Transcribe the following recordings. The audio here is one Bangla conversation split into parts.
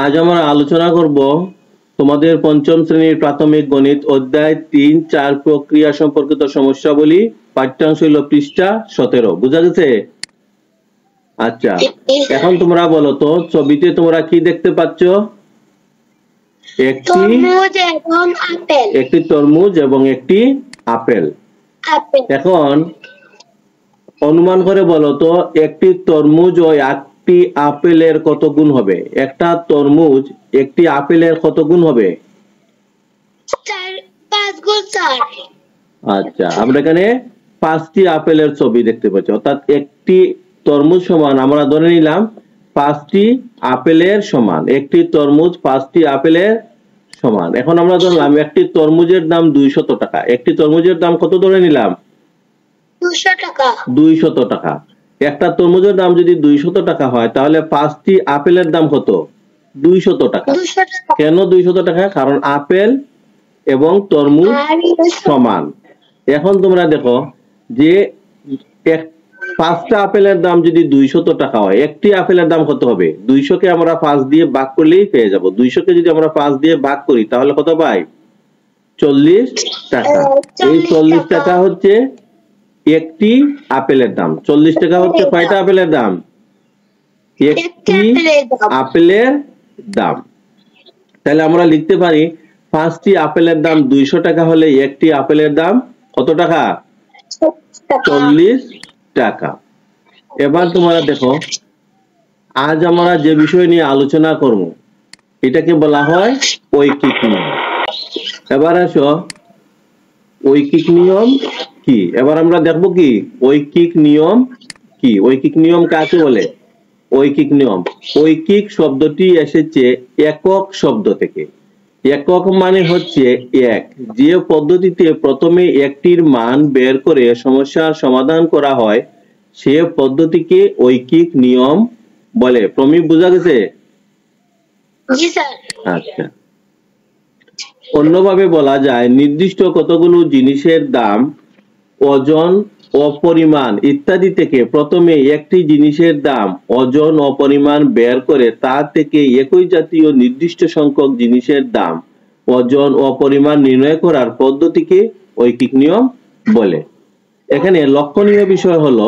আজ আমরা আলোচনা করব তোমাদের পঞ্চম শ্রেণীর প্রাথমিক গণিত অধ্যায় ৩-৪ প্রক্রিয়া সম্পর্কিত সমস্যাবলী, পাঠ্যাংশ হলো পৃষ্ঠা ১৭। বুঝা গেছে? আচ্ছা, এখন তোমরা বলো তো ছবিতে তোমরা কি দেখতে পাচ্ছ? একটি তরমুজ এবং একটি আপেল। এখন অনুমান করে বলো তো একটি তরমুজ ও একটি আপেলের কত গুণ হবে? একটা তরমুজ একটি আপেলের কত গুণ হবে? 5 গুণ 4। আচ্ছা, আমরা এখানে 5টি আপেলের ছবি দেখতে পাচ্ছি, অর্থাৎ একটি তরমুজ সমান আমরা ধরে নিলাম 5টি আপেলের সমান। একটি তরমুজ 5টি আপেলের সমান। এখন আমরা ধরলাম একটি তরমুজের দাম 200 টাকা। একটি তরমুজের দাম কত ধরে নিলাম? 200 টাকা। 200 টাকা। একটা তরমুজের দাম যদি 200 টাকা হয় তাহলে 5টি আপেলের দাম কত? 200 টাকা। কেন 200 টাকা? কারণ আপেল এবং তরমুজ সমান। এখন তোমরা দেখো যে 5টা আপেলের দাম যদি 200 টাকা হয়, একটি আপেলের দাম কত হবে? 200 কে আমরা 5 দিয়ে ভাগ করলেই পেয়ে যাব। 200 কে যদি আমরা 5 দিয়ে ভাগ করি তাহলে কত পাই? 40 টাকা। এই 40 টাকা হচ্ছে একটি আপেলের দাম। 40 টাকা হচ্ছে কয়টা আপেলের দাম? একটি আপেলের দাম। তাহলে আমরা লিখতে পারি 5টি আপেলের দাম 200 টাকা হলে একটি আপেলের দাম কত টাকা? 40 টাকা। এবার তোমরা দেখো আজ আমরা যে বিষয় নিয়ে আলোচনা করব এটাকে বলা হয় ঐকিক নিয়ম। এবার আসো ঐকিক নিয়ম কি? এবার আমরা দেখব কি ঐকিক নিয়ম কি। ঐকিক নিয়ম কাকে বলে? ঐকিক নিয়ম, ঐকিক শব্দটি এসেছে একক শব্দ থেকে। একক মানে হচ্ছে এক। যে পদ্ধতিতে প্রথমে একটির মান বের করে সমস্যার সমাধান করা হয় সে পদ্ধতিকে ঐকিক নিয়ম বলে। প্রমিত, বোঝা গেছে? জি স্যার। আচ্ছা, অন্যভাবে বলা যায় নির্দিষ্ট কতগুলো জিনিসের দাম, ওজন ও পরিমাণ ইত্যাদি থেকে প্রথমে একটি জিনিসের দাম, ওজন ও পরিমাণ বের করে তা থেকে একই জাতীয় নির্দিষ্ট সংখ্যক জিনিসের দাম, ওজন ও পরিমাণ নির্ণয় করার পদ্ধতিকে ঐকিক নিয়ম বলে। এখানে লক্ষণীয় বিষয় হলো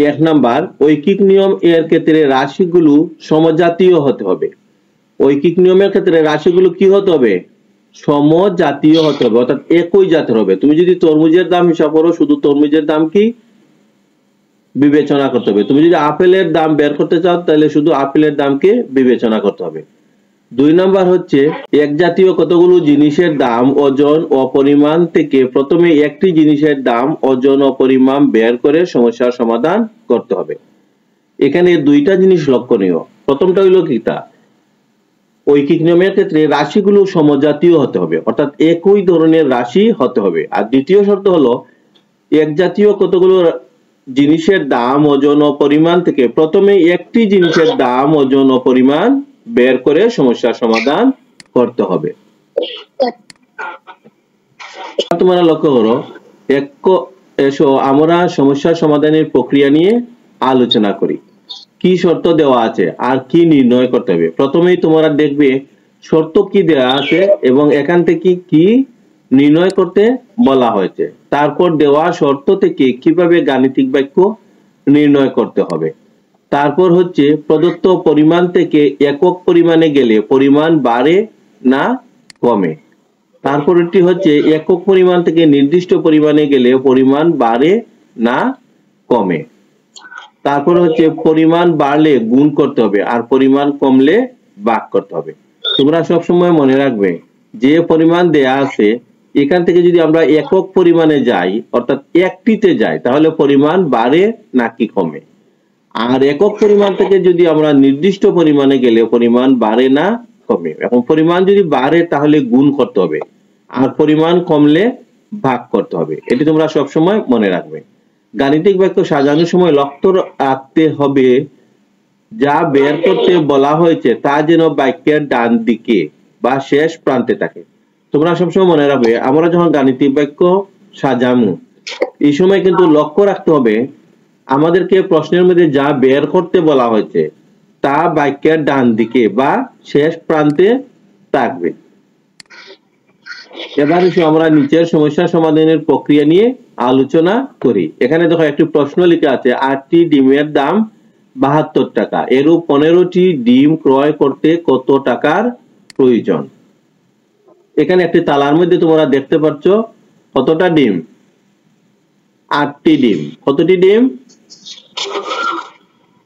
1 নাম্বার, ঐকিক নিয়ম এর ক্ষেত্রে রাশিগুলো সমজাতীয় হতে হবে। ঐকিক নিয়মের ক্ষেত্রে রাশিগুলো কি হতে হবে? সমজাতীয় হতে হবে, অর্থাৎ একই জাতের হবে। তুমি যদি তরমুজের দাম হিসাব করো শুধু তরমুজের দাম কি বিবেচনা করতে হবে। তুমি যদি আপেলের দাম বের করতে চাও তাহলে শুধু আপেলের দামকে বিবেচনা করতে হবে। 2 নাম্বার হচ্ছে এক জাতীয় কতগুলো জিনিসের দাম, ওজন ও পরিমাণ থেকে প্রথমে একটি জিনিসের দাম, ওজন ও পরিমাণ বের করে সমস্যার সমাধান করতে হবে। এখানে 2টা জিনিস লক্ষণীয়। প্রথমটা হইল কিটা, ঐকিক নিয়মের ক্ষেত্রে রাশিগুলো সমজাতীয় হতে হবে, অর্থাৎ একই ধরনের রাশি হতে হবে। আর দ্বিতীয় শর্ত হলো এক জাতীয় কতগুলো জিনিসের দাম, ওজন ও পরিমাণ থেকে প্রথমে একটি জিনিসের দাম, ওজন ও পরিমাণ বের করে সমস্যার সমাধান করতে হবে। তোমরা লক্ষ্য করো, এসো আমরা সমস্যার সমাধানের প্রক্রিয়া নিয়ে আলোচনা করি। কি শর্ত দেওয়া আছে আর কি নির্ণয় করতে হবে। প্রথমেই তোমরা দেখবে শর্ত কি দেওয়া আছে এবং এখান থেকে কি নির্ণয় করতে বলা হয়েছে। তারপর দেওয়া শর্ত থেকে কিভাবে গাণিতিক বাক্য নির্ণয় করতে হবে। তারপর হচ্ছে প্রদত্ত পরিমাণ থেকে একক পরিমাণে গেলে পরিমাণ বাড়ে না কমে। তারপরটি হচ্ছে একক পরিমাণ থেকে নির্দিষ্ট পরিমাণে গেলে পরিমাণ বাড়ে না কমে। তারপর হচ্ছে পরিমাণ বাড়লে গুণ করতে হবে আর পরিমাণ কমলে ভাগ করতে হবে। তোমরা সবসময় মনে রাখবে যে পরিমাণ দেয়া আছে এখান থেকে যদি আমরা একক পরিমাণে যাই, অর্থাৎ একটিতে যাই, তাহলে পরিমাণ বাড়ে নাকি কমে। আর একক পরিমাণ থেকে যদি আমরা নির্দিষ্ট পরিমাণে গেলে পরিমাণ বাড়ে না কমে। এখন পরিমাণ যদি বাড়ে তাহলে গুণ করতে হবে আর পরিমাণ কমলে ভাগ করতে হবে। এটি তোমরা সবসময় মনে রাখবে। গাণিতিক বাক্য সাজানোর সময় লক্ষ্য রাখতে হবে যা বের করতে বলা হয়েছে তা যেন বাক্যের ডান দিকে বা শেষ প্রান্তে থাকে। তোমরা সবসময় মনে রাখবে আমরা যখন গাণিতিক বাক্য সাজামু এই সময় কিন্তু লক্ষ্য রাখতে হবে আমাদেরকে প্রশ্নের মধ্যে যা বের করতে বলা হয়েছে তা বাক্যের ডান দিকে বা শেষ প্রান্তে থাকবে। এবার আমরা নিচের সমস্যা সমাধানের প্রক্রিয়া নিয়ে আলোচনা করি। এখানে দেখো একটি প্রশ্ন লেখা আছে 8টি ডিমের দাম 72 টাকা, এরূপ 15টি ডিম ক্রয় করতে কত টাকার প্রয়োজন? এখানে একটি তালার মধ্যে তোমরা দেখতে পাচ্ছ কতটা ডিম? 8টি ডিম। কতটি ডিম?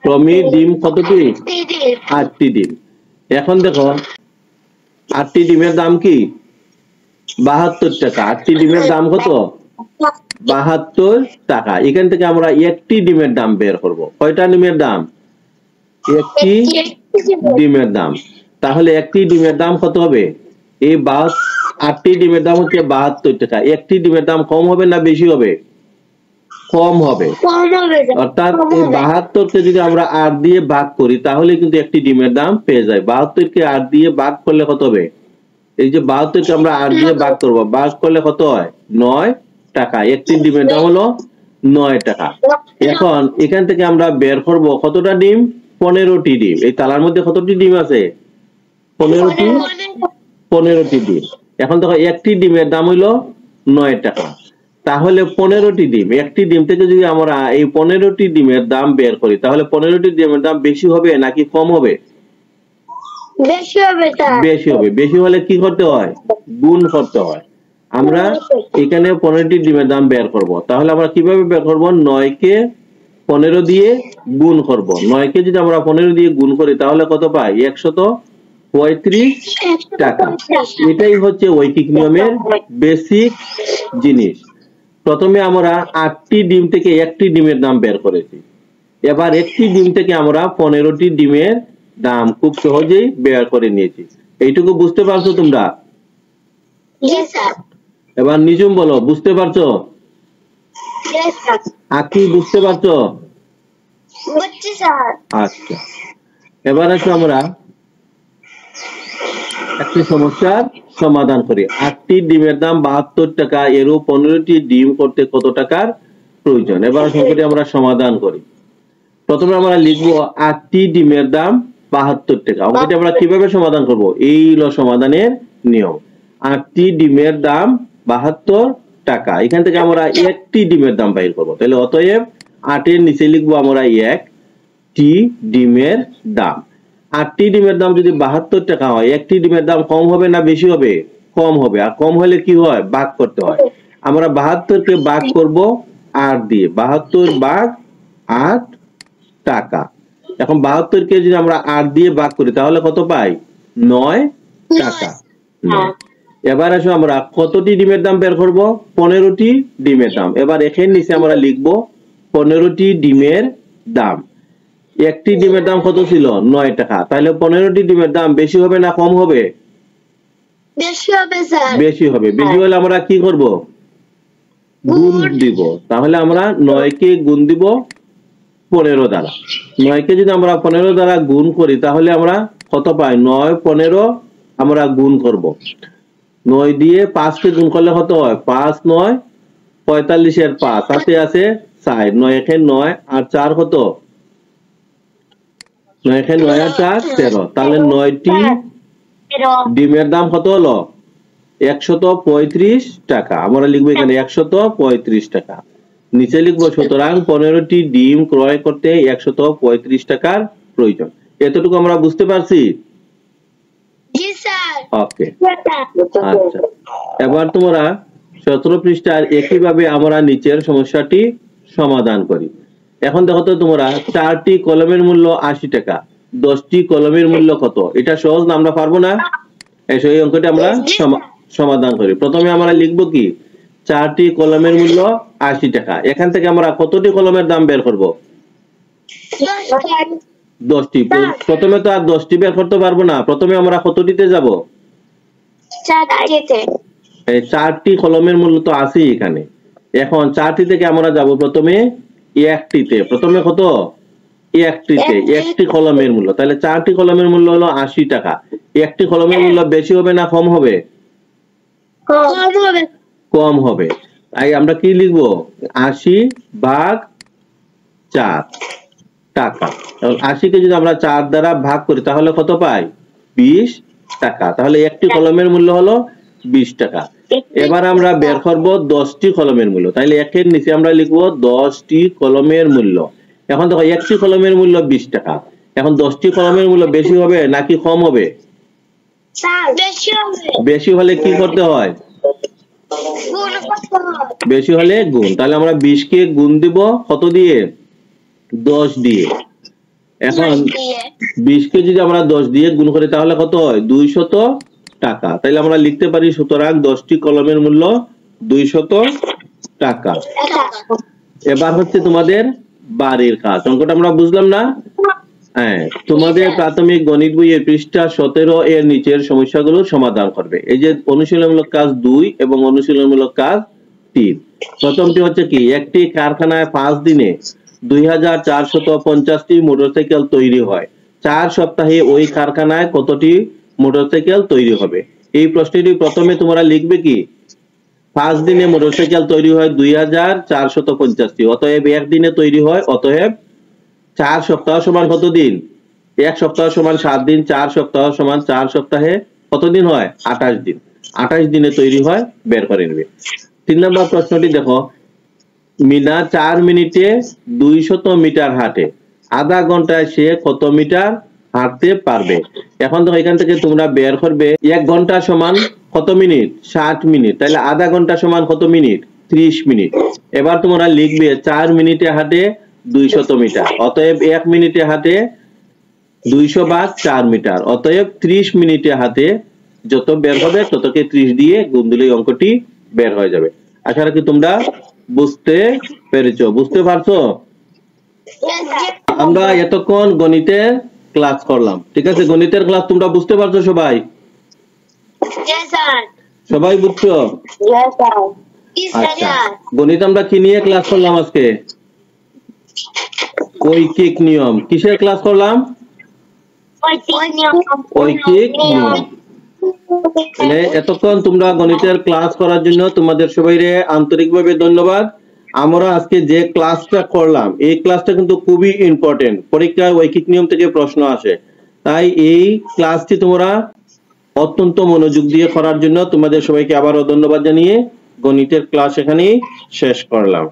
ক্রমিক ডিম কতটি? 8টি ডিম। এখন দেখো 8টি ডিমের দাম কি? 72 টাকা। 8টি ডিমের দাম কত? 72 টাকা। এখান থেকে আমরা একটি ডিমের দাম বের করব। কয়টা ডিমের দাম? একটি ডিমের দাম। তাহলে একটি ডিমের দাম কত হবে? এই 8টি ডিমের দাম হচ্ছে 72 টাকা। একটি ডিমের দাম কম হবে না বেশি হবে? কম হবে। অর্থাৎ এই 72কে যদি আমরা 8 দিয়ে ভাগ করি তাহলে কিন্তু একটি ডিমের দাম পেয়ে যায়। 72কে 8 দিয়ে ভাগ করলে কত হবে? এই যে 72কে আমরা 8 দিয়ে ভাগ করব, ভাগ করলে কত হয়? 9 টাকা। একটি ডিমের দাম হলো 9 টাকা। এখন এখান থেকে আমরা বের করব কতটা ডিম? 15টি ডিম। এই তালার মধ্যে কতটি ডিম আছে? 15টি ডিম। এখন দেখো একটি ডিমের দাম হইলো 9 টাকা। তাহলে 15টি ডিম, একটি ডিম থেকে যদি আমরা এই 15টি ডিমের দাম বের করি তাহলে 15টি ডিমের দাম বেশি হবে নাকি কম হবে? বেশি হবে স্যার। বেশি হবে। বেশি হলে কি করতে হয়? গুণ করতে হয়। আমরা এখানে 15টি ডিমের দাম বের করব। তাহলে আমরা কিভাবে বের করব? 9কে 15 দিয়ে গুণ করব। 9কে যদি আমরা 15 দিয়ে গুণ করি তাহলে কত পাই? 135 টাকা। এটাই হচ্ছে ঐকিক নিয়মের বেসিক জিনিস। প্রথমে আমরা 8টি ডিম থেকে একটি ডিমের দাম বের করেছি। এবার একটি ডিম থেকে আমরা 15টি ডিমের দাম খুব সহজেই বের করে নিয়েছি। এইটুকু বুঝতে পারছো তোমরা? এবার নিজুম বলো, বুঝতে পারছো? আকি বুঝতে পারছো? আচ্ছা, এবার আসো আমরা একটি সমস্যার সমাধান করি। 8টি ডিমের দাম 72 টাকা, এরূপ 15টি ডিম করতে কত টাকার প্রয়োজন? এবার সংখ্যাটি আমরা সমাধান করি। প্রথমে আমরা লিখবো 8টি ডিমের দাম 72 টাকা। অঙ্কটি আমরা কিভাবে সমাধান করব? এই হলো সমাধানের নিয়ম। 8টি ডিমের দাম 72 টাকা। এখান থেকে আমরা একটি ডিমের দাম বাইর করব। তাহলে অতএব 8 এর নিচে লিখবো আমরা 1টি ডিমের দাম। 8টি ডিমের দাম যদি 72 টাকা হয়, একটি ডিমের দাম কম হবে না বেশি হবে? কম হবে। আর কম হলে কি হয়? ভাগ করতে হয়। আমরা 72কে ভাগ করব 8 দিয়ে। 72 ভাগ 8 টাকা। এখন 72কে যদি আমরা 8 দিয়ে ভাগ করি তাহলে কত পাই? 9 টাকা। এবার আসো আমরা কতটি ডিমের দাম বের করব? 15টি ডিমের দাম। এবার এখানে নিচে আমরা লিখব 15টি ডিমের দাম। একটি ডিমের দাম কত ছিল? 9 টাকা। তাহলে 15টি ডিমের দাম বেশি হবে না কম হবে? বেশি হবে স্যার। বেশি হবে। বেশি হলে আমরা কি করব? গুণ দিব। তাহলে আমরা 9কে গুণ দিব 15 দ্বারা। 9কে যদি আমরা 15 দ্বারা গুণ করি তাহলে আমরা কত পাই? 9 15 আমরা গুণ করব। 9 দিয়ে 5কে গুণ করলে কত হয়? 5 9 45 এর 5 সাথে আছে 4। 9 এখানে 9 আর 4 কত? 9 এখানে 9 আর 4 13। তাহলে 9টি ডিমের দাম কত হলো? 135 টাকা। আমরা লিখবো এখানে 135 টাকা। নিচে লিখবো সুতরাং 15টি ডিম ক্রয় করতে 135 টাকার প্রয়োজন। এতটুকু আমরা বুঝতে পারছি? জি স্যার। ওকে, আচ্ছা। এবার তোমরা 17 পৃষ্ঠার একইভাবে আমরা নিচের সমস্যাটি সমাধান করি। এখন দেখো তো তোমরা 4টি কলমের মূল্য 80 টাকা, 10টি কলমের মূল্য কত? এটা সহজ না? আমরা পারবো না? এই অঙ্কটি আমরা সমাধান করি। প্রথমে আমরা লিখবো কি? 4টি কলমের মূল্য 80 টাকা। এখান থেকে আমরা কতটি কলমের দাম বের করব? 10টি। প্রথমে তো আর 10টি বের করতে পারবো না। প্রথমে আমরা কতটিতে যাব? 4টিতে। এই 4টি কলমের মূল্য তো আছে এখানে। এখন 4টি থেকে আমরা যাব প্রথমে 1টিতে। প্রথমে কত? 1টিতে। একটি কলমের মূল্য। তাহলে 4টি কলমের মূল্য হলো 80 টাকা। একটি কলমের মূল্য বেশি হবে না কম হবে? কম হবে। কম হবে। তাই আমরা কি লিখবো? 80 ভাগ 4। টাকা। এখন 80 কে যদি আমরা 4 দ্বারা ভাগ করি তাহলে কত পাই? 20 টাকা। তাহলে একটি কলমের মূল্য হলো 20 টাকা। এবার আমরা বের করব 10টি কলমের মূল্য। তাইলে একের নিচে আমরা লিখব 10টি কলমের মূল্য। এখন দেখো একটি কলমের মূল্য 20 টাকা। এখন 10টি কলমের মূল্য বেশি হবে নাকি কম হবে? বেশি হলে কি করতে হয়? বেশি হলে গুণ। তাহলে আমরা 20 কে গুণ দিব কত দিয়ে? 10 দিয়ে। এখন 20 কে যদি আমরা 10 দিয়ে গুণ করি তাহলে কত হয়? 200 টাকা। তাহলে আমরা লিখতে পারি সুতরাং 10টি কলমের মূল্য 200 টাকা। এবার হচ্ছে তোমাদের বাড়ির কাজ। অঙ্কটা আমরা বুঝলাম না? হ্যাঁ, তোমাদের প্রাথমিক গণিত বইয়ের পৃষ্ঠা 17 এর নিচের সমস্যাগুলো সমাধান করবে। এই যে অনুশীলনমূলক কাজ 2 এবং অনুশীলনমূলক কাজ 3। প্রথমটি হচ্ছে কি, একটি কারখানায় 5 দিনে 2450টি মোটরসাইকেল তৈরি হয়। 4 সপ্তাহে ওই কারখানায় কতটি মোটরসাইকেল তৈরি হবে? এই প্রশ্নটি প্রথমে তোমরা লিখবে কি, 5 দিনে মোটরসাইকেল তৈরি হয় 2450টি, অতএব এক দিনে তৈরি হয়, অতএব 4 সপ্তাহ সমান কত দিন? 1 সপ্তাহ সমান 7 দিন, 4 সপ্তাহ সমান 4 সপ্তাহে কত দিন হয়? 28 দিন। 28 দিনে তৈরি হয়, বের করে নেবে। 3 নম্বর প্রশ্নটি দেখো, মিনা 4 মিনিটে 200 মিটার হাঁটে। আধা ঘন্টায় সে কত মিটার হাঁটতে পারবে? এখন দেখো এখান থেকে তোমরা বের করবে 1 ঘন্টা সমান কত মিনিট? 60 মিনিট। তাহলে আধা ঘন্টা সমান কত মিনিট? 30 মিনিট। এবার তোমরা লিখবে 4 মিনিটে হাঁটে 200 মিটার, অতএব 1 মিনিটে হাঁটে 200 ভাগ 4 মিটার, অতএব 30 মিনিটে হাঁটে। যত বের হবে ততকে 30 দিয়ে গুণ দিলেই অঙ্কটি বের হয়ে যাবে। আশা রাখি তোমরা বুঝতে পেরেছো। বুঝতে পারছো? আমরা এতক্ষণ গণিতের ক্লাস করলাম, ঠিক আছে? গণিতের ক্লাস তোমরা বুঝতে পারছো সবাই? সবাই বুঝছো? আচ্ছা, গণিত আমরা কি নিয়ে ক্লাস করলাম আজকে? ঐকিক নিয়ম। কিসের ক্লাস করলাম? ঐকিক নিয়ম। এতক্ষণ তোমরা গণিতের ক্লাস করার জন্য তোমাদের সবাইকে আন্তরিকভাবে ধন্যবাদ। আমরা আজকে যে ক্লাসটা করলাম এই ক্লাসটা কিন্তু খুবই ইম্পর্টেন্ট, পরীক্ষায় ঐকিক নিয়ম থেকে প্রশ্ন আসে। তাই এই ক্লাসটি তোমরা অত্যন্ত মনোযোগ দিয়ে করার জন্য তোমাদের সবাইকে আবারও ধন্যবাদ জানিয়ে গণিতের ক্লাস এখানেই শেষ করলাম।